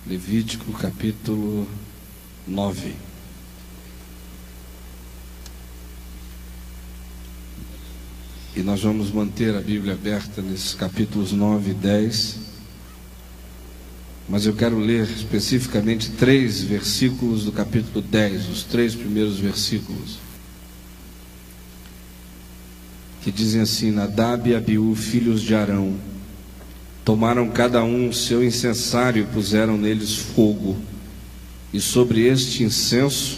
Levítico capítulo 9. E nós vamos manter a Bíblia aberta nesses capítulos 9 e 10. Mas eu quero ler especificamente 3 versículos do capítulo 10, os 3 primeiros versículos, que dizem assim: Nadab e Abiú, filhos de Arão, tomaram cada um o seu incensário e puseram neles fogo, e sobre este incenso,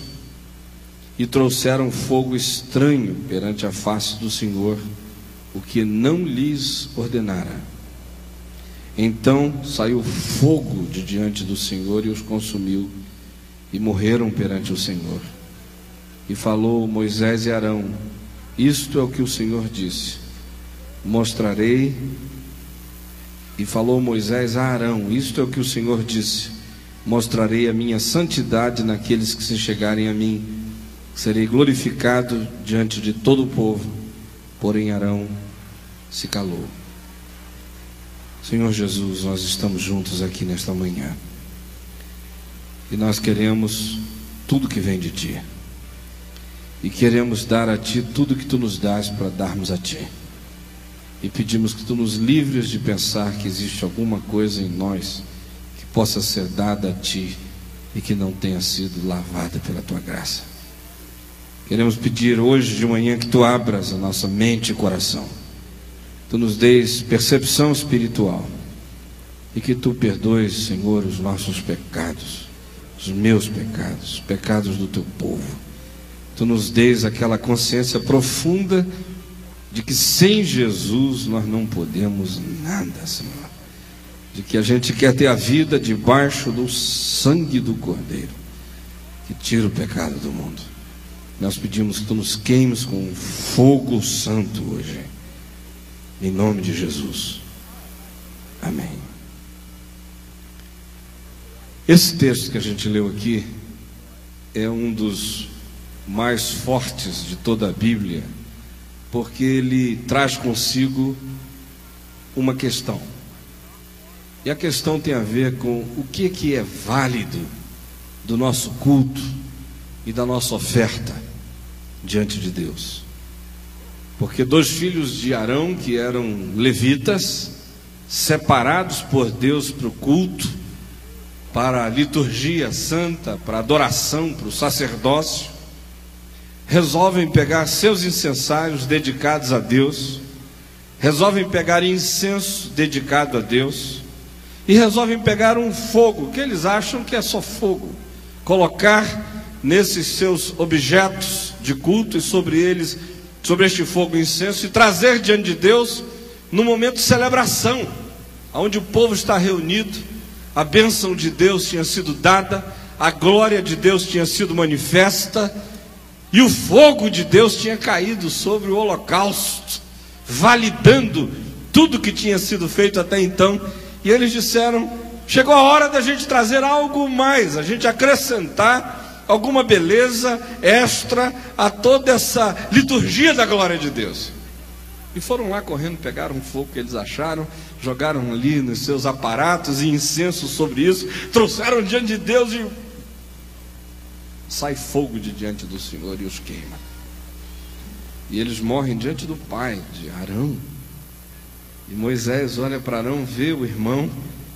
e trouxeram fogo estranho perante a face do Senhor, o que não lhes ordenara. Então saiu fogo de diante do Senhor e os consumiu, e morreram perante o Senhor. E falou Moisés e Arão: isto é o que o Senhor disse: mostrarei. E falou Moisés a Arão: isto é o que o Senhor disse: mostrarei a minha santidade naqueles que se chegarem a mim, serei glorificado diante de todo o povo. Porém Arão se calou. Senhor Jesus, nós estamos juntos aqui nesta manhã, e nós queremos tudo que vem de Ti, e queremos dar a Ti tudo que Tu nos dás para darmos a Ti, e pedimos que Tu nos livres de pensar que existe alguma coisa em nós que possa ser dada a Ti e que não tenha sido lavada pela Tua graça. Queremos pedir hoje de manhã que Tu abras a nossa mente e coração, Tu nos deis percepção espiritual, e que Tu perdoes, Senhor, os nossos pecados, os meus pecados, os pecados do Teu povo. Tu nos deis aquela consciência profunda de que sem Jesus nós não podemos nada, Senhor, de que a gente quer ter a vida debaixo do sangue do Cordeiro, que tira o pecado do mundo. Nós pedimos que Tu nos queimes com um fogo santo hoje, em nome de Jesus, amém. Esse texto que a gente leu aqui é um dos mais fortes de toda a Bíblia, porque ele traz consigo uma questão, e a questão tem a ver com o que é válido do nosso culto e da nossa oferta diante de Deus. Porque 2 filhos de Arão, que eram levitas, separados por Deus para o culto, para a liturgia santa, para a adoração, para o sacerdócio, resolvem pegar seus incensários dedicados a Deus, resolvem pegar incenso dedicado a Deus, e resolvem pegar um fogo, que eles acham que é só fogo, colocar nesses seus objetos de culto, e sobre eles, sobre este fogo incenso, e trazer diante de Deus no momento de celebração, onde o povo está reunido, a bênção de Deus tinha sido dada, a glória de Deus tinha sido manifesta, e o fogo de Deus tinha caído sobre o holocausto, validando tudo que tinha sido feito até então. E eles disseram: chegou a hora da gente trazer algo mais, a gente acrescentar alguma beleza extra a toda essa liturgia da glória de Deus. E foram lá correndo, pegaram um fogo que eles acharam, jogaram ali nos seus aparatos e incenso sobre isso, trouxeram diante de Deus, e sai fogo de diante do Senhor e os queima. E eles morrem diante do pai de Arão. E Moisés olha para Arão, vê o irmão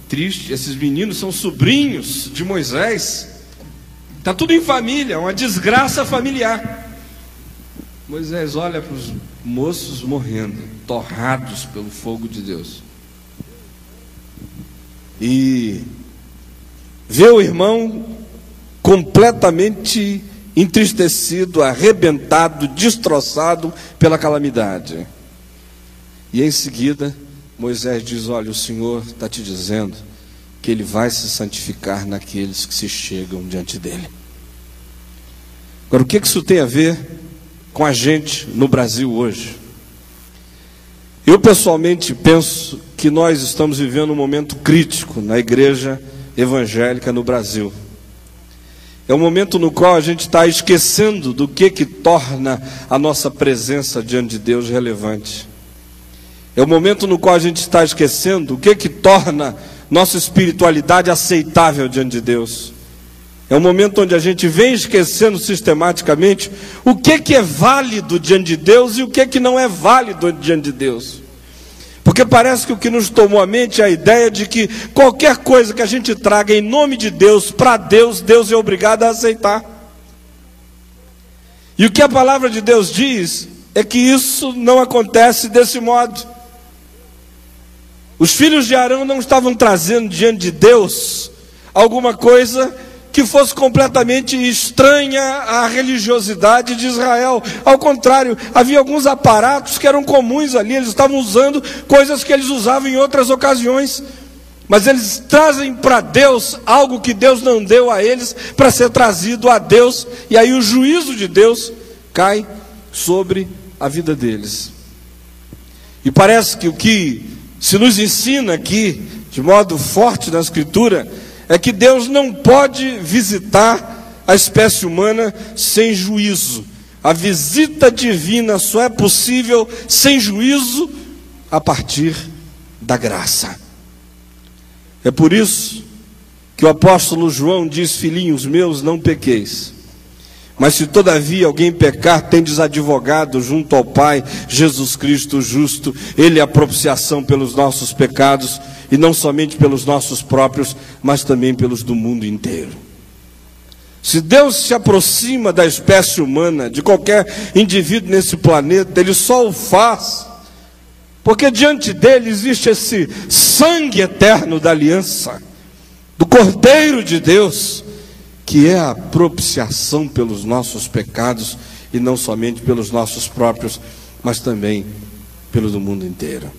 triste. Esses meninos são sobrinhos de Moisés, está tudo em família, uma desgraça familiar. Moisés olha para os moços morrendo, torrados pelo fogo de Deus, e vê o irmão completamente entristecido, arrebentado, destroçado pela calamidade. E em seguida Moisés diz: olha, o Senhor está te dizendo que Ele vai se santificar naqueles que se chegam diante dEle. Agora, o que isso tem a ver com a gente no Brasil hoje? Eu pessoalmente penso que nós estamos vivendo um momento crítico na igreja evangélica no Brasil. É um momento no qual a gente está esquecendo do que torna a nossa presença diante de Deus relevante. É o momento no qual a gente está esquecendo o que torna nossa espiritualidade aceitável diante de Deus. É um momento onde a gente vem esquecendo sistematicamente o que é válido diante de Deus e o que não é válido diante de Deus. Porque parece que o que nos tomou a mente é a ideia de que qualquer coisa que a gente traga em nome de Deus, para Deus, Deus é obrigado a aceitar. E o que a palavra de Deus diz é que isso não acontece desse modo. Os filhos de Arão não estavam trazendo diante de Deus alguma coisa que fosse completamente estranha à religiosidade de Israel. Ao contrário, havia alguns aparatos que eram comuns ali, eles estavam usando coisas que eles usavam em outras ocasiões, mas eles trazem para Deus algo que Deus não deu a eles para ser trazido a Deus, e aí o juízo de Deus cai sobre a vida deles. E parece que o que se nos ensina aqui, de modo forte na Escritura, é que Deus não pode visitar a espécie humana sem juízo. A visita divina só é possível sem juízo a partir da graça. É por isso que o apóstolo João diz: filhinhos meus, não pequeis. Mas se todavia alguém pecar, tendes advogado junto ao Pai, Jesus Cristo justo. Ele é a propiciação pelos nossos pecados, e não somente pelos nossos próprios, mas também pelos do mundo inteiro. Se Deus se aproxima da espécie humana, de qualquer indivíduo nesse planeta, Ele só o faz porque diante dele existe esse sangue eterno da aliança, do Cordeiro de Deus, que é a propiciação pelos nossos pecados, e não somente pelos nossos próprios, mas também pelo do mundo inteiro.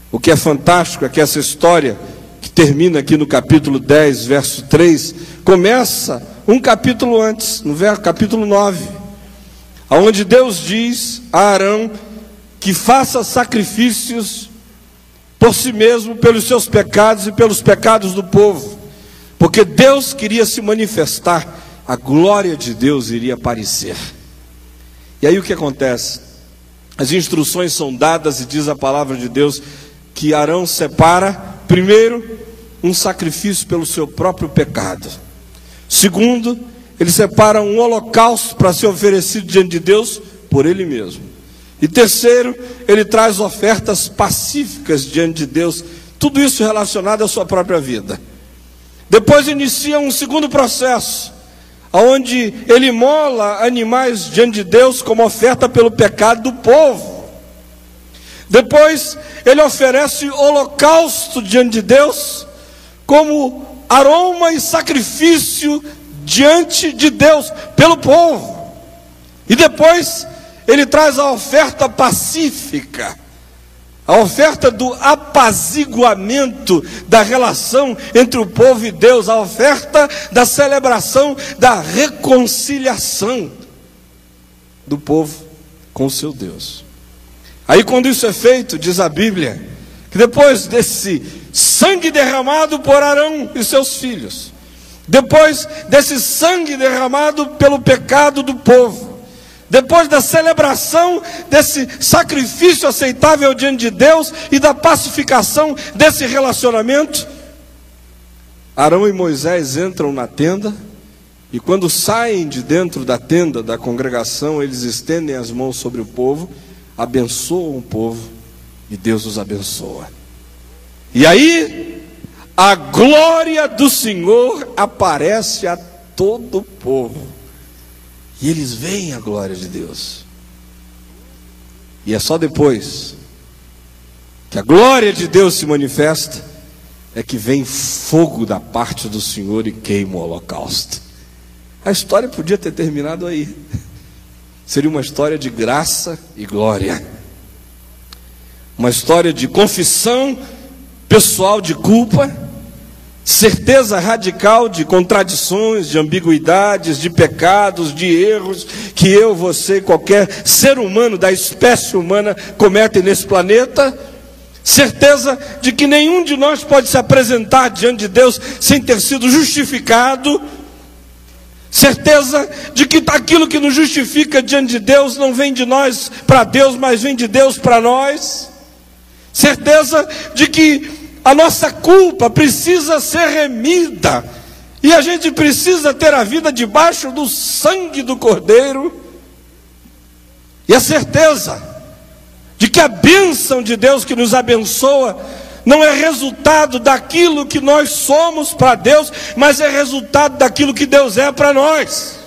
O que é fantástico é que essa história, que termina aqui no capítulo 10, verso 3, começa um capítulo antes, no capítulo 9, onde Deus diz a Arão que faça sacrifícios por si mesmo, pelos seus pecados e pelos pecados do povo, porque Deus queria se manifestar, a glória de Deus iria aparecer. E aí o que acontece? As instruções são dadas, e diz a palavra de Deus que Arão separa, primeiro, um sacrifício pelo seu próprio pecado. Segundo, ele separa um holocausto para ser oferecido diante de Deus por ele mesmo. E terceiro, ele traz ofertas pacíficas diante de Deus, tudo isso relacionado à sua própria vida. Depois inicia um segundo processo, onde ele imola animais diante de Deus como oferta pelo pecado do povo. Depois ele oferece holocausto diante de Deus como aroma e sacrifício diante de Deus pelo povo. E depois ele traz a oferta pacífica, a oferta do apaziguamento da relação entre o povo e Deus, a oferta da celebração da reconciliação do povo com o seu Deus. Aí quando isso é feito, diz a Bíblia, que depois desse sangue derramado por Arão e seus filhos, depois desse sangue derramado pelo pecado do povo, depois da celebração desse sacrifício aceitável diante de Deus e da pacificação desse relacionamento, Arão e Moisés entram na tenda, e quando saem de dentro da tenda da congregação, eles estendem as mãos sobre o povo, abençoam o povo, e Deus os abençoa. E aí, a glória do Senhor aparece a todo o povo. E eles veem a glória de Deus. E é só depois que a glória de Deus se manifesta, é que vem fogo da parte do Senhor e queima o holocausto. A história podia ter terminado aí. Seria uma história de graça e glória. Uma história de confissão pessoal de culpa, certeza radical de contradições, de ambiguidades, de pecados, de erros que eu, você, qualquer ser humano da espécie humana comete nesse planeta. Certeza de que nenhum de nós pode se apresentar diante de Deus sem ter sido justificado. Certeza de que aquilo que nos justifica diante de Deus não vem de nós para Deus, mas vem de Deus para nós. Certeza de que a nossa culpa precisa ser remida, e a gente precisa ter a vida debaixo do sangue do Cordeiro. E a certeza de que a bênção de Deus que nos abençoa não é resultado daquilo que nós somos para Deus, mas é resultado daquilo que Deus é para nós.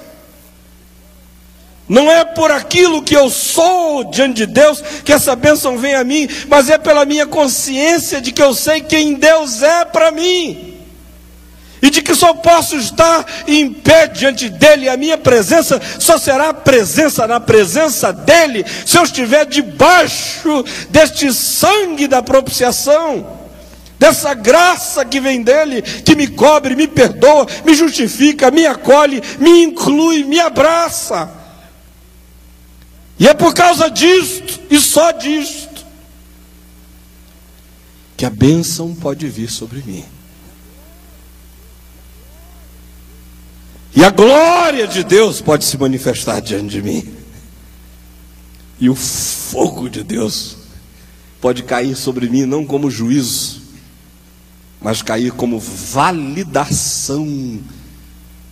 Não é por aquilo que eu sou diante de Deus que essa bênção vem a mim, mas é pela minha consciência de que eu sei quem Deus é para mim, e de que só posso estar em pé diante dEle. A minha presença só será presença na presença dEle se eu estiver debaixo deste sangue da propiciação, dessa graça que vem dEle, que me cobre, me perdoa, me justifica, me acolhe, me inclui, me abraça. E é por causa disto, e só disto, que a bênção pode vir sobre mim. E a glória de Deus pode se manifestar diante de mim. E o fogo de Deus pode cair sobre mim, não como juízo, mas cair como validação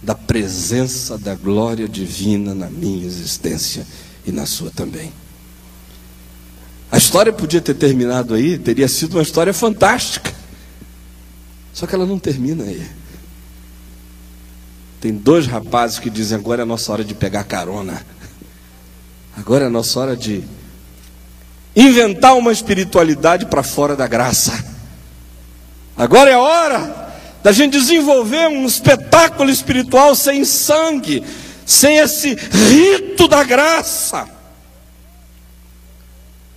da presença da glória divina na minha existência e na sua também. A história podia ter terminado aí, teria sido uma história fantástica. Só que ela não termina aí. Tem dois rapazes que dizem: agora é a nossa hora de pegar carona. Agora é a nossa hora de inventar uma espiritualidade para fora da graça. Agora é a hora da gente desenvolver um espetáculo espiritual sem sangue, sem esse rito da graça.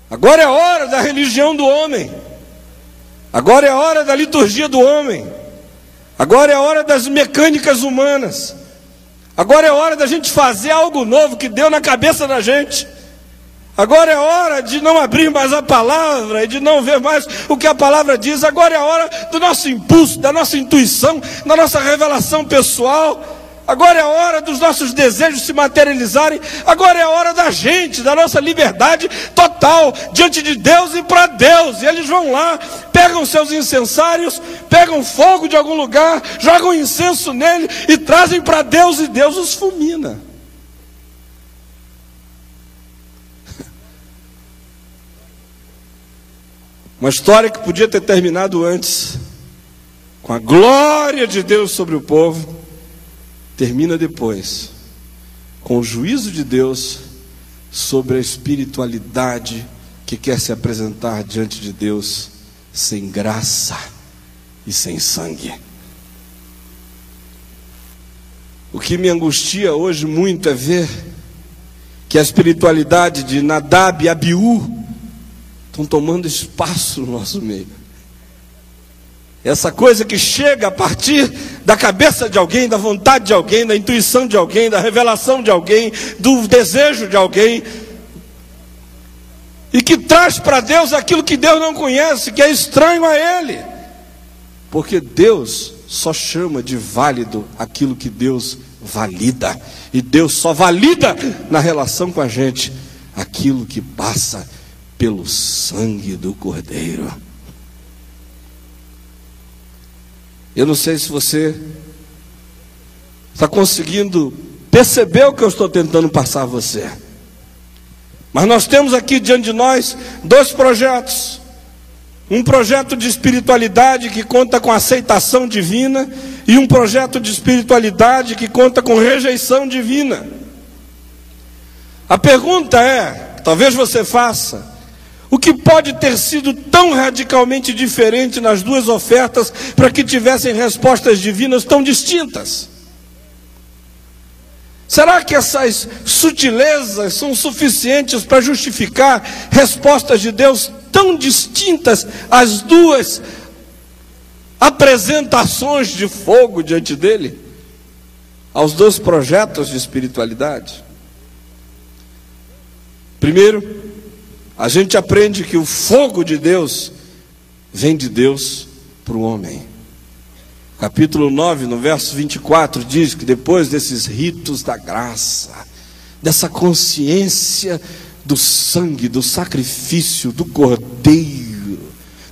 Agora é a hora da religião do homem. Agora é a hora da liturgia do homem. Agora é a hora das mecânicas humanas. Agora é a hora da gente fazer algo novo que deu na cabeça da gente. Agora é a hora de não abrir mais a palavra e de não ver mais o que a palavra diz. Agora é a hora do nosso impulso, da nossa intuição, da nossa revelação pessoal. Agora é a hora dos nossos desejos se materializarem. Agora é a hora da gente, da nossa liberdade total diante de Deus e para Deus. E eles vão lá, pegam seus incensários, pegam fogo de algum lugar, jogam incenso nele e trazem para Deus, e Deus os fulmina. Uma história que podia ter terminado antes, com a glória de Deus sobre o povo, termina depois com o juízo de Deus sobre a espiritualidade que quer se apresentar diante de Deus sem graça e sem sangue. O que me angustia hoje muito é ver que a espiritualidade de Nadab e Abiú estão tomando espaço no nosso meio. Essa coisa que chega a partir da cabeça de alguém, da vontade de alguém, da intuição de alguém, da revelação de alguém, do desejo de alguém, e que traz para Deus aquilo que Deus não conhece, que é estranho a Ele, porque Deus só chama de válido aquilo que Deus valida, e Deus só valida na relação com a gente aquilo que passa pelo sangue do Cordeiro. Eu não sei se você está conseguindo perceber o que eu estou tentando passar a você, mas nós temos aqui diante de nós dois projetos. Um projeto de espiritualidade que conta com aceitação divina, e um projeto de espiritualidade que conta com rejeição divina. A pergunta é, talvez você faça: o que pode ter sido tão radicalmente diferente nas duas ofertas para que tivessem respostas divinas tão distintas? Será que essas sutilezas são suficientes para justificar respostas de Deus tão distintas às duas apresentações de fogo diante dele, aos dois projetos de espiritualidade? Primeiro, a gente aprende que o fogo de Deus vem de Deus para o homem. Capítulo 9, no verso 24, diz que depois desses ritos da graça, dessa consciência do sangue, do sacrifício, do cordeiro,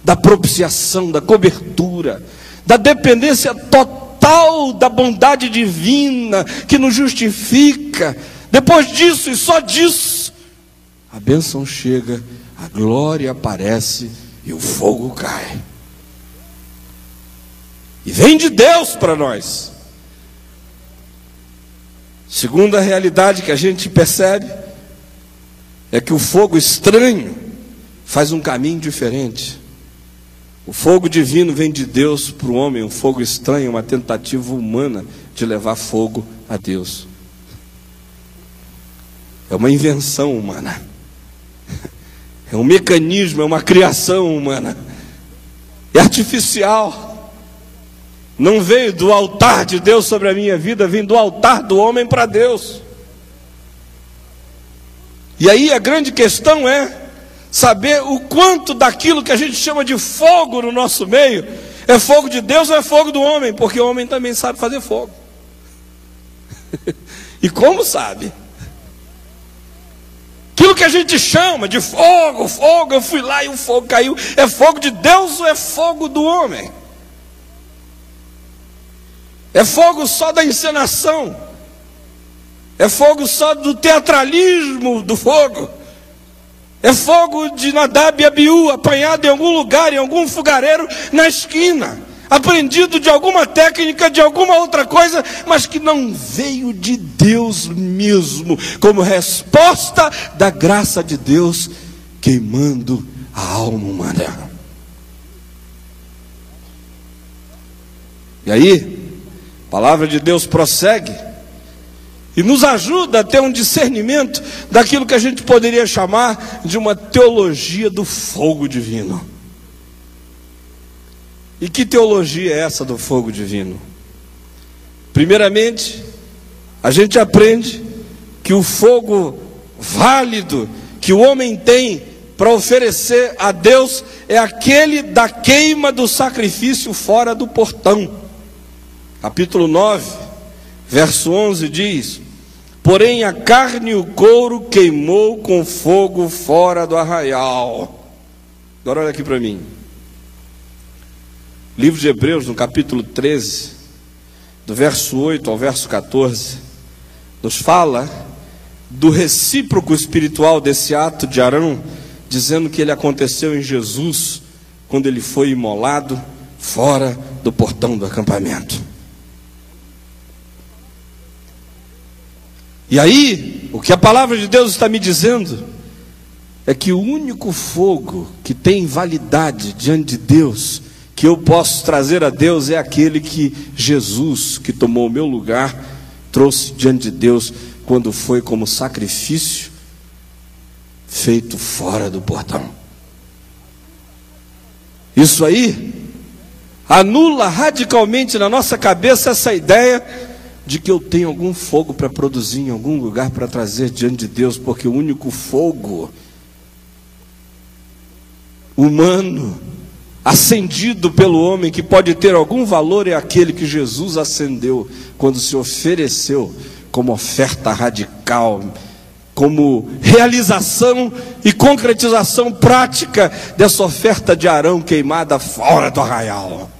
da propiciação, da cobertura, da dependência total da bondade divina que nos justifica, depois disso e só disso, a bênção chega, a glória aparece e o fogo cai. E vem de Deus para nós. Segunda realidade que a gente percebe é que o fogo estranho faz um caminho diferente. O fogo divino vem de Deus para o homem. O fogo estranho é uma tentativa humana de levar fogo a Deus. É uma invenção humana. É um mecanismo, é uma criação humana. É artificial. Não veio do altar de Deus sobre a minha vida, vem do altar do homem para Deus. E aí a grande questão é saber o quanto daquilo que a gente chama de fogo no nosso meio é fogo de Deus ou é fogo do homem, porque o homem também sabe fazer fogo. E como sabe? Aquilo que a gente chama de fogo, eu fui lá e o fogo caiu, é fogo de Deus ou é fogo do homem? É fogo só da encenação, é fogo só do teatralismo do fogo, é fogo de Nadab e Abiú, apanhado em algum lugar, em algum fogareiro na esquina, aprendido de alguma técnica, de alguma outra coisa, mas que não veio de Deus mesmo, como resposta da graça de Deus, queimando a alma humana. E aí, a palavra de Deus prossegue e nos ajuda a ter um discernimento daquilo que a gente poderia chamar de uma teologia do fogo divino. E que teologia é essa do fogo divino? Primeiramente, a gente aprende que o fogo válido que o homem tem para oferecer a Deus é aquele da queima do sacrifício fora do portão. Capítulo 9, verso 11 diz: porém a carne e o couro queimou com fogo fora do arraial. Agora olha aqui para mim. Livro de Hebreus, no capítulo 13, do verso 8 ao verso 14, nos fala do recíproco espiritual desse ato de Arão, dizendo que ele aconteceu em Jesus, quando ele foi imolado fora do portão do acampamento. E aí, o que a palavra de Deus está me dizendo é que o único fogo que tem validade diante de Deus, que eu posso trazer a Deus, é aquele que Jesus, que tomou o meu lugar, trouxe diante de Deus quando foi como sacrifício feito fora do portão. Isso aí anula radicalmente na nossa cabeça essa ideia de que eu tenho algum fogo para produzir em algum lugar para trazer diante de Deus, porque o único fogo humano acendido pelo homem que pode ter algum valor é aquele que Jesus acendeu quando se ofereceu como oferta radical, como realização e concretização prática dessa oferta de Arão queimada fora do arraial.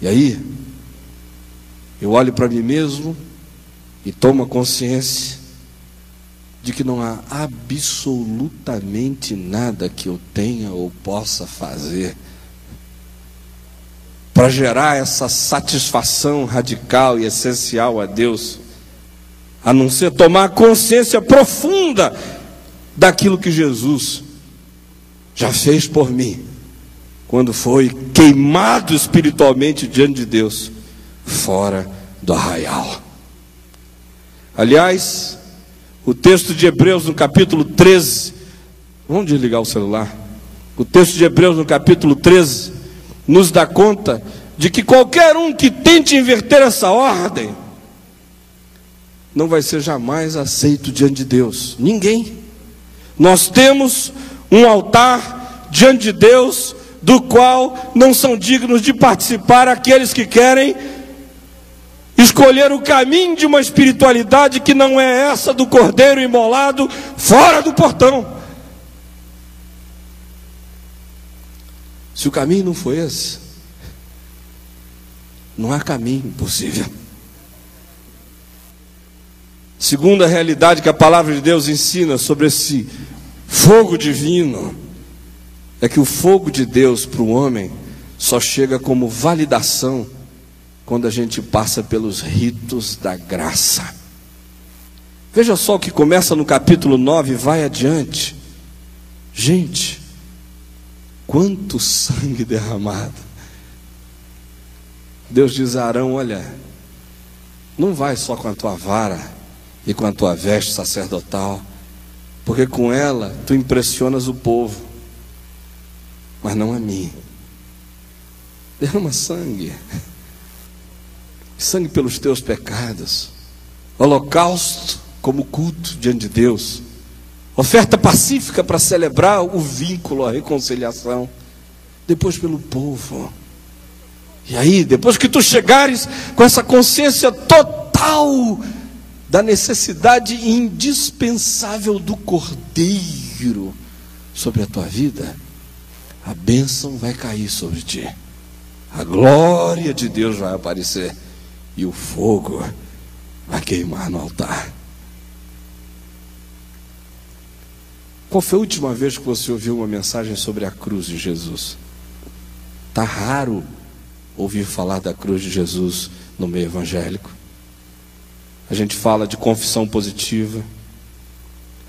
E aí, eu olho para mim mesmo e tomo consciência de que não há absolutamente nada que eu tenha ou possa fazer para gerar essa satisfação radical e essencial a Deus, a não ser tomar consciência profunda daquilo que Jesus já fez por mim, quando foi queimado espiritualmente diante de Deus, fora do arraial. Aliás, o texto de Hebreus no capítulo 13, vamos desligar o celular. O texto de Hebreus no capítulo 13 nos dá conta de que qualquer um que tente inverter essa ordem não vai ser jamais aceito diante de Deus. Ninguém. Nós temos um altar diante de Deus do qual não são dignos de participar aqueles que querem escolher o caminho de uma espiritualidade que não é essa do cordeiro imolado fora do portão. Se o caminho não for esse, não há caminho possível. Segunda realidade que a palavra de Deus ensina sobre esse fogo divino é que o fogo de Deus para o homem só chega como validação quando a gente passa pelos ritos da graça. Veja só o que começa no capítulo 9 e vai adiante. Gente, quanto sangue derramado. Deus diz a Arão: olha, não vai só com a tua vara e com a tua veste sacerdotal, porque com ela tu impressionas o povo, mas não a mim. Derrama sangue, sangue pelos teus pecados, holocausto como culto diante de Deus, oferta pacífica para celebrar o vínculo, a reconciliação, depois pelo povo. E aí, depois que tu chegares com essa consciência total da necessidade indispensável do cordeiro sobre a tua vida, a bênção vai cair sobre ti, a glória de Deus vai aparecer e o fogo vai queimar no altar. Qual foi a última vez que você ouviu uma mensagem sobre a cruz de Jesus? Está raro ouvir falar da cruz de Jesus no meio evangélico. A gente fala de confissão positiva,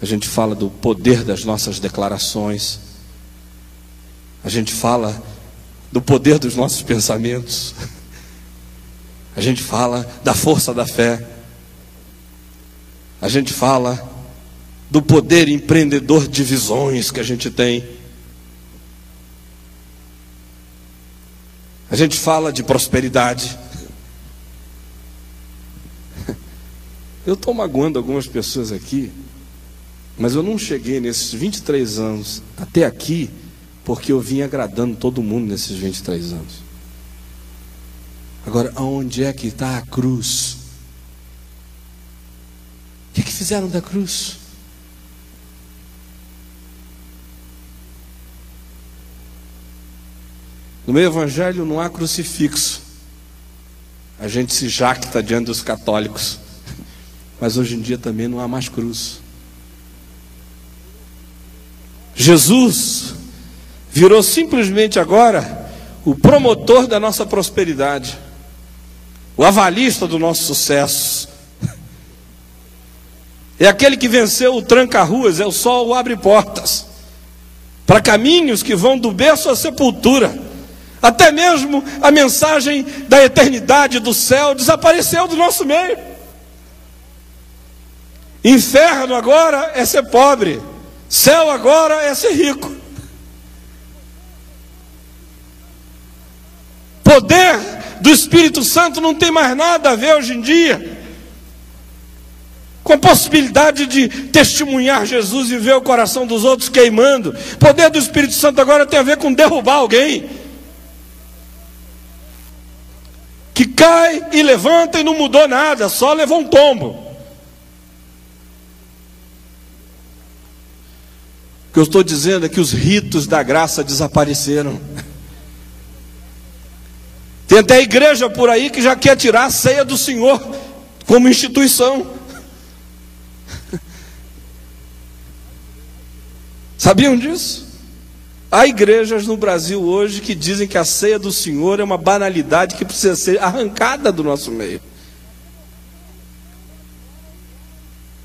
a gente fala do poder das nossas declarações, a gente fala do poder dos nossos pensamentos, a gente fala da força da fé, a gente fala do poder empreendedor de visões que a gente tem, a gente fala de prosperidade. Eu estou magoando algumas pessoas aqui, mas eu não cheguei nesses 23 anos até aqui porque eu vim agradando todo mundo nesses 23 anos. Agora, aonde é que está a cruz? O que fizeram da cruz? No meio evangelho não há crucifixo. A gente se jacta diante dos católicos, mas hoje em dia também não há mais cruz. Jesus virou simplesmente agora o promotor da nossa prosperidade, o avalista do nosso sucesso. É aquele que venceu o tranca-ruas, é o sol, o abre-portas, para caminhos que vão do berço à sepultura. Até mesmo a mensagem da eternidade do céu desapareceu do nosso meio. Inferno agora é ser pobre, céu agora é ser rico. Poder do Espírito Santo não tem mais nada a ver hoje em dia com a possibilidade de testemunhar Jesus e ver o coração dos outros queimando. Poder do Espírito Santo agora tem a ver com derrubar alguém que cai e levanta e não mudou nada, só levou um tombo. O que eu estou dizendo é que os ritos da graça desapareceram. Tem até igreja por aí que já quer tirar a ceia do Senhor como instituição. Sabiam disso? Há igrejas no Brasil hoje que dizem que a ceia do Senhor é uma banalidade que precisa ser arrancada do nosso meio.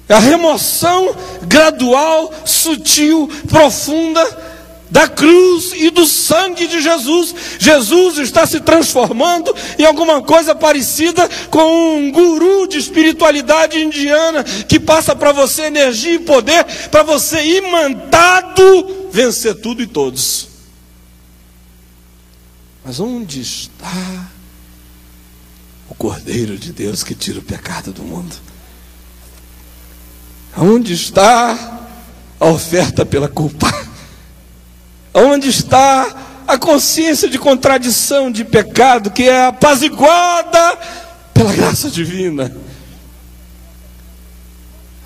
É a remoção gradual, sutil, profunda da cruz e do sangue de Jesus. Jesus está se transformando em alguma coisa parecida com um guru de espiritualidade indiana que passa para você energia e poder para você, imantado, vencer tudo e todos. Mas onde está o Cordeiro de Deus que tira o pecado do mundo? Onde está a oferta pela culpa? Onde está a consciência de contradição, de pecado, que é apaziguada pela graça divina?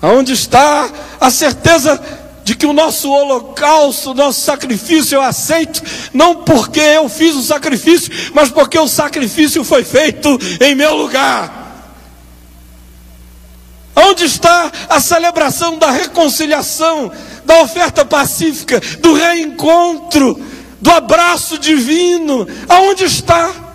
Aonde está a certeza de que o nosso holocausto, o nosso sacrifício eu aceito, não porque eu fiz o sacrifício, mas porque o sacrifício foi feito em meu lugar? Onde está a celebração da reconciliação, da oferta pacífica, do reencontro, do abraço divino? Aonde está?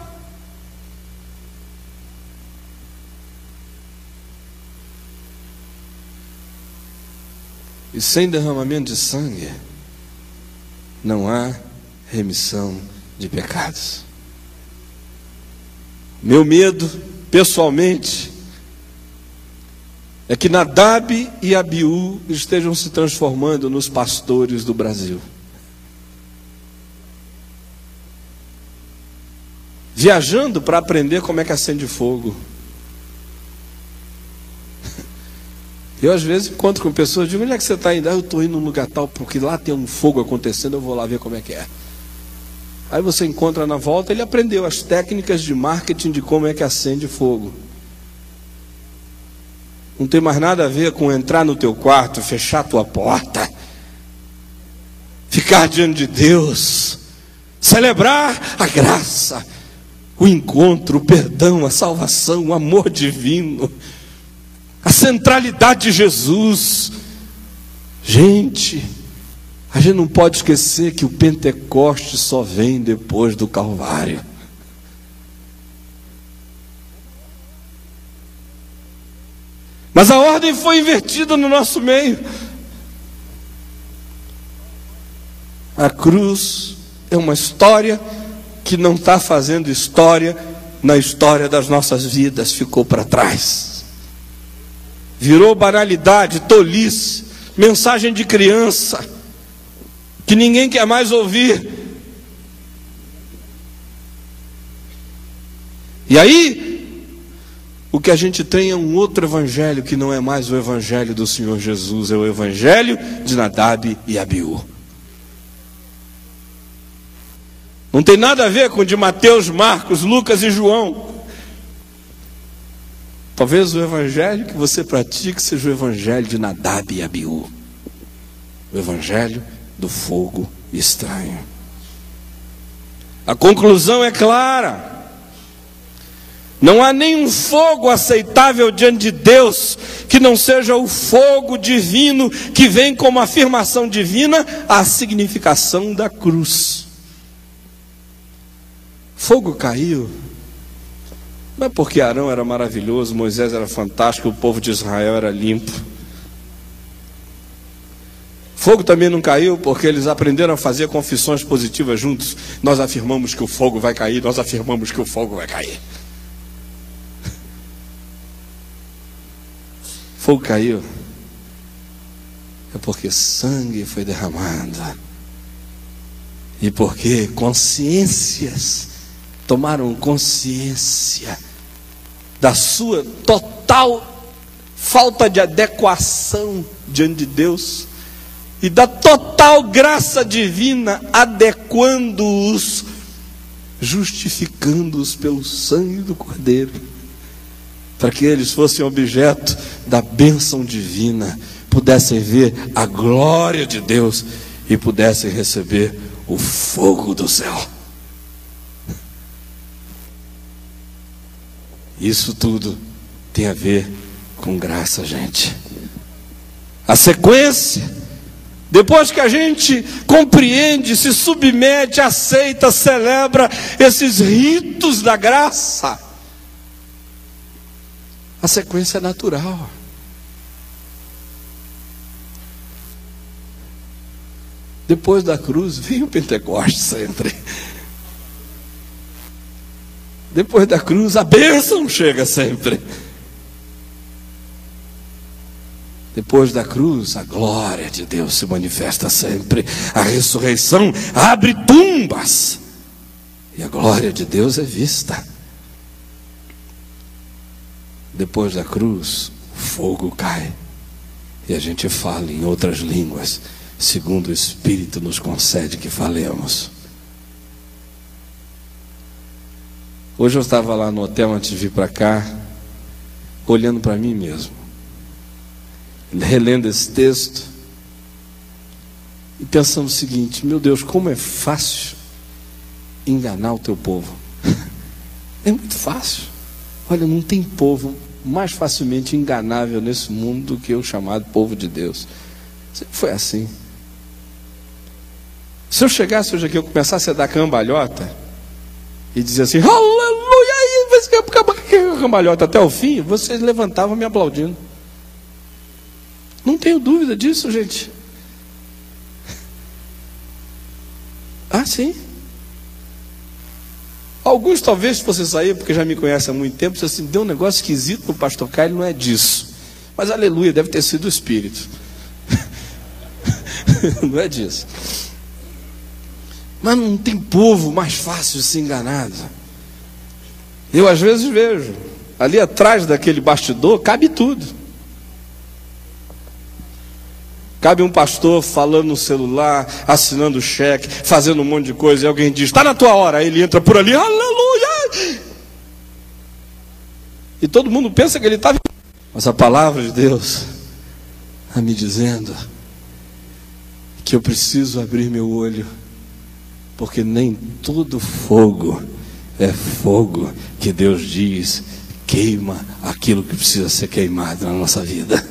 E sem derramamento de sangue, não há remissão de pecados. Meu medo, pessoalmente, é que Nadab e Abiú estejam se transformando nos pastores do Brasil. Viajando para aprender como é que acende fogo. Eu às vezes encontro com pessoas, digo, onde é que você está indo? Eu estou indo num lugar tal, porque lá tem um fogo acontecendo, eu vou lá ver como é que é. Aí você encontra na volta, ele aprendeu as técnicas de marketing de como é que acende fogo. Não tem mais nada a ver com entrar no teu quarto, fechar a tua porta, ficar diante de Deus, celebrar a graça, o encontro, o perdão, a salvação, o amor divino, a centralidade de Jesus. Gente, a gente não pode esquecer que o Pentecoste só vem depois do Calvário. Mas a ordem foi invertida no nosso meio. A cruz é uma história que não está fazendo história na história das nossas vidas, ficou para trás. Virou banalidade, tolice, mensagem de criança, que ninguém quer mais ouvir. E aí, o que a gente tem é um outro evangelho, que não é mais o evangelho do Senhor Jesus, é o evangelho de Nadab e Abiú. Não tem nada a ver com o de Mateus, Marcos, Lucas e João. Talvez o evangelho que você pratique seja o evangelho de Nadab e Abiú, o evangelho do fogo estranho. A conclusão é clara: não há nenhum fogo aceitável diante de Deus que não seja o fogo divino, que vem como afirmação divina a significação da cruz. Fogo caiu, não é porque Arão era maravilhoso, Moisés era fantástico, o povo de Israel era limpo. Fogo também não caiu porque eles aprenderam a fazer confissões positivas juntos. Nós afirmamos que o fogo vai cair, nós afirmamos que o fogo vai cair. Fogo caiu é porque sangue foi derramado, e porque consciências tomaram consciência da sua total falta de adequação diante de Deus e da total graça divina, adequando-os, justificando-os pelo sangue do Cordeiro, para que eles fossem objeto da bênção divina, pudessem ver a glória de Deus e pudessem receber o fogo do céu. Isso tudo tem a ver com graça, gente. A sequência, depois que a gente compreende, se submete, aceita, celebra esses ritos da graça, a sequência é natural. Depois da cruz vem o Pentecostes sempre. Depois da cruz a bênção chega sempre. Depois da cruz a glória de Deus se manifesta sempre. A ressurreição abre tumbas e a glória de Deus é vista. Depois da cruz o fogo cai e a gente fala em outras línguas, segundo o Espírito nos concede que falemos. Hoje eu estava lá no hotel antes de vir para cá, olhando para mim mesmo, relendo esse texto e pensando o seguinte: meu Deus, como é fácil enganar o teu povo. É muito fácil. Olha, não tem povo mais facilmente enganável nesse mundo do que o chamado povo de Deus. Sempre foi assim. Se eu chegasse hoje aqui, eu começasse a dar cambalhota e dizer assim, aleluia, aí vai ser cambalhota até o fim, vocês levantavam me aplaudindo. Não tenho dúvida disso, gente. Ah, sim. Alguns talvez, se você sair, porque já me conhece há muito tempo, você assim, deu um negócio esquisito no pastor Caio, não é disso. Mas aleluia, deve ter sido o Espírito. Não é disso. Mas não tem povo mais fácil de ser enganado. Eu às vezes vejo, ali atrás daquele bastidor, cabe tudo. Cabe um pastor falando no celular, assinando cheque, fazendo um monte de coisa, e alguém diz, está na tua hora, aí ele entra por ali, aleluia! E todo mundo pensa que ele está... Mas a palavra de Deus está me dizendo que eu preciso abrir meu olho, porque nem todo fogo é fogo que Deus diz queima aquilo que precisa ser queimado na nossa vida.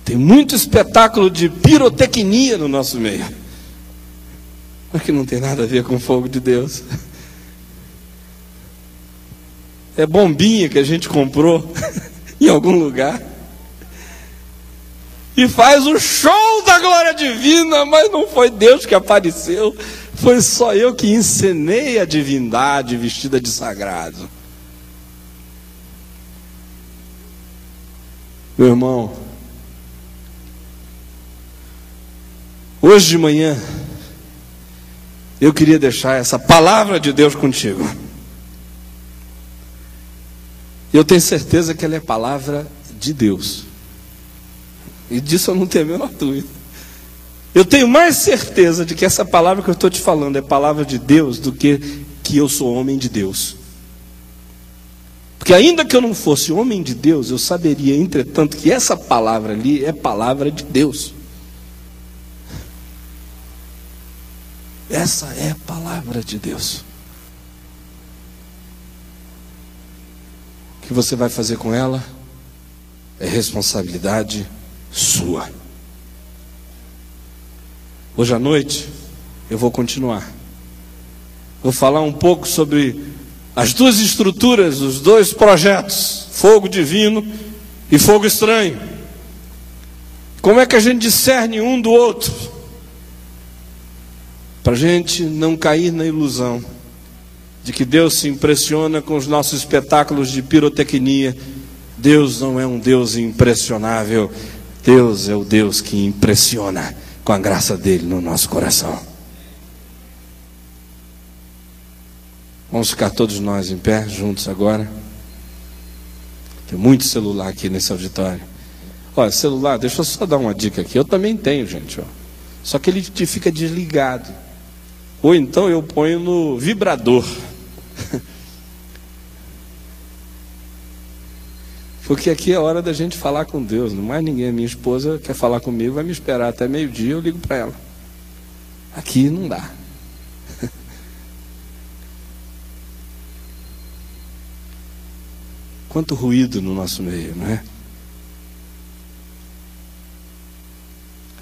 Tem muito espetáculo de pirotecnia no nosso meio, mas que não tem nada a ver com o fogo de Deus. É bombinha que a gente comprou em algum lugar e faz o show da glória divina, mas não foi Deus que apareceu, foi só eu que encenei a divindade vestida de sagrado. Meu irmão, hoje de manhã eu queria deixar essa palavra de Deus contigo. Eu tenho certeza que ela é palavra de Deus. E disso eu não tenho a menor dúvida. Eu tenho mais certeza de que essa palavra que eu estou te falando é palavra de Deus do que eu sou homem de Deus. Porque ainda que eu não fosse homem de Deus, eu saberia, entretanto, que essa palavra ali é palavra de Deus. Essa é a palavra de Deus. O que você vai fazer com ela é responsabilidade sua. Hoje à noite eu vou continuar. Vou falar um pouco sobre as duas estruturas, os dois projetos, fogo divino e fogo estranho. Como é que a gente discerne um do outro? Para a gente não cair na ilusão de que Deus se impressiona com os nossos espetáculos de pirotecnia. Deus não é um Deus impressionável. Deus é o Deus que impressiona com a graça dele no nosso coração. Vamos ficar todos nós em pé, juntos agora. Tem muito celular aqui nesse auditório. Olha, celular, deixa eu só dar uma dica aqui. Eu também tenho, gente. Ó. Só que ele fica desligado. Ou então eu ponho no vibrador. Porque aqui é hora da gente falar com Deus. Não mais ninguém. Minha esposa quer falar comigo, vai me esperar até meio-dia, eu ligo para ela. Aqui não dá. Quanto ruído no nosso meio, não é?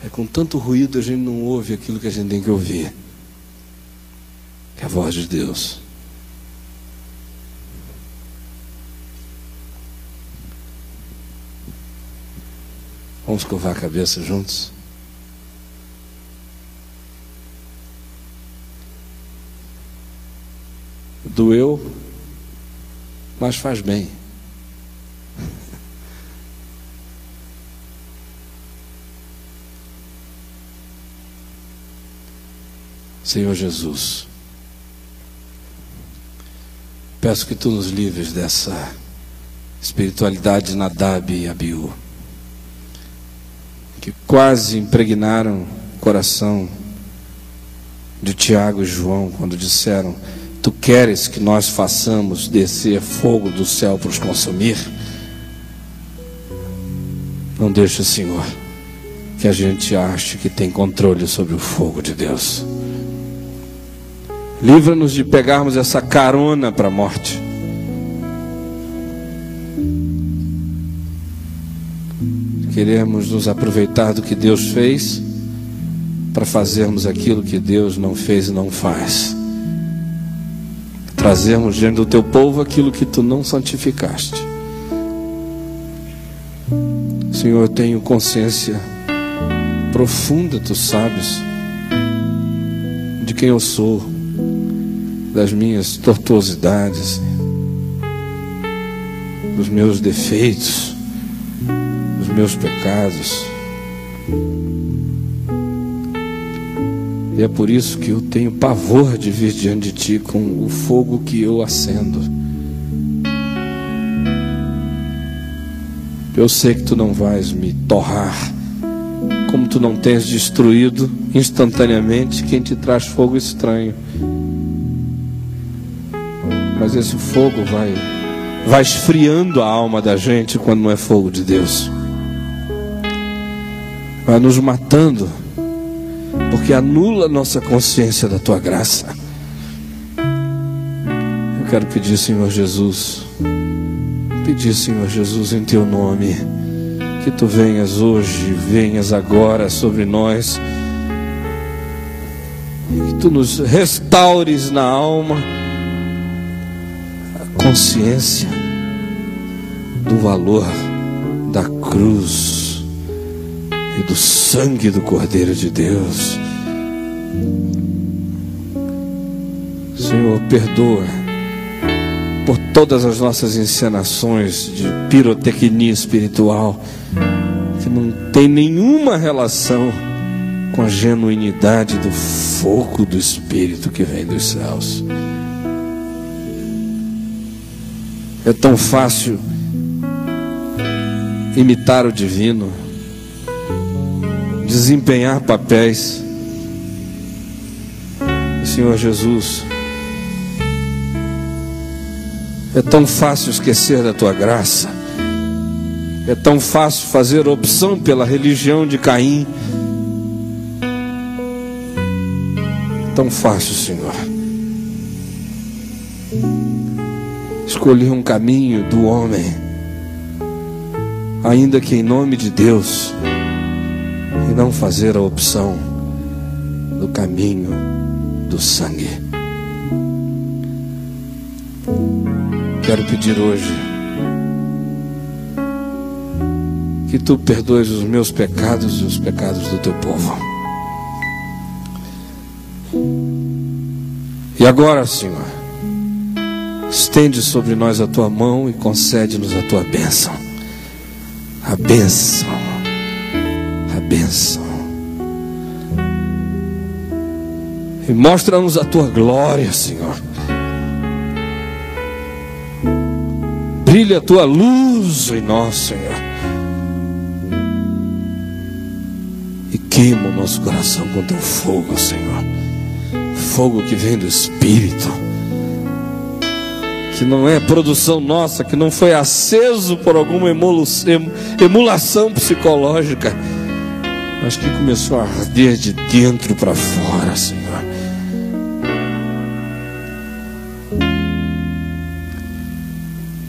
É com tanto ruído a gente não ouve aquilo que a gente tem que ouvir, que é a voz de Deus. Vamos curvar a cabeça juntos. Doeu, mas faz bem. Senhor Jesus, peço que Tu nos livres dessa espiritualidade de Nadab e Abiú, que quase impregnaram o coração de Tiago e João, quando disseram: tu queres que nós façamos descer fogo do céu para os consumir? Não deixa, Senhor, que a gente ache que tem controle sobre o fogo de Deus. Livra-nos de pegarmos essa carona para a morte. Queremos nos aproveitar do que Deus fez para fazermos aquilo que Deus não fez e não faz. Trazermos diante do teu povo aquilo que tu não santificaste. Senhor, eu tenho consciência profunda, tu sabes, de quem eu sou, das minhas tortuosidades, dos meus defeitos, dos meus pecados. E é por isso que eu tenho pavor de vir diante de ti com o fogo que eu acendo. Eu sei que tu não vais me torrar, como tu não tens destruído instantaneamente quem te traz fogo estranho. Mas esse fogo vai esfriando a alma da gente quando não é fogo de Deus. Vai nos matando, porque anula a nossa consciência da tua graça. Eu quero pedir, Senhor Jesus, em teu nome, que tu venhas hoje, venhas agora sobre nós, que tu nos restaures na alma a consciência do valor da cruz e do sangue do Cordeiro de Deus. Senhor, perdoa por todas as nossas encenações de pirotecnia espiritual, que não tem nenhuma relação com a genuinidade do fogo do Espírito que vem dos céus. É tão fácil imitar o divino, desempenhar papéis. Senhor Jesus, é tão fácil esquecer da tua graça. É tão fácil fazer opção pela religião de Caim. Tão fácil, Senhor, escolher um caminho do homem, ainda que em nome de Deus, e não fazer a opção do caminho do sangue. Quero pedir hoje que tu perdoes os meus pecados e os pecados do teu povo. E agora, Senhor, estende sobre nós a tua mão e concede-nos a tua bênção. A bênção. A bênção. E mostra-nos a tua glória, Senhor. Brilha a tua luz em nós, Senhor. E queima o nosso coração com teu fogo, Senhor. Fogo que vem do Espírito, que não é produção nossa, que não foi aceso por alguma emulação psicológica, mas que começou a arder de dentro para fora, Senhor.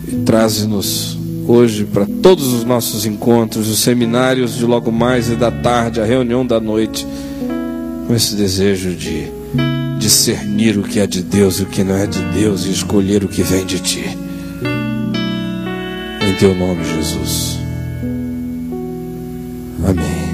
E traze-nos hoje para todos os nossos encontros, os seminários de logo mais e da tarde, a reunião da noite, com esse desejo de discernir o que é de Deus e o que não é de Deus, e escolher o que vem de ti. Em teu nome, Jesus. Amém.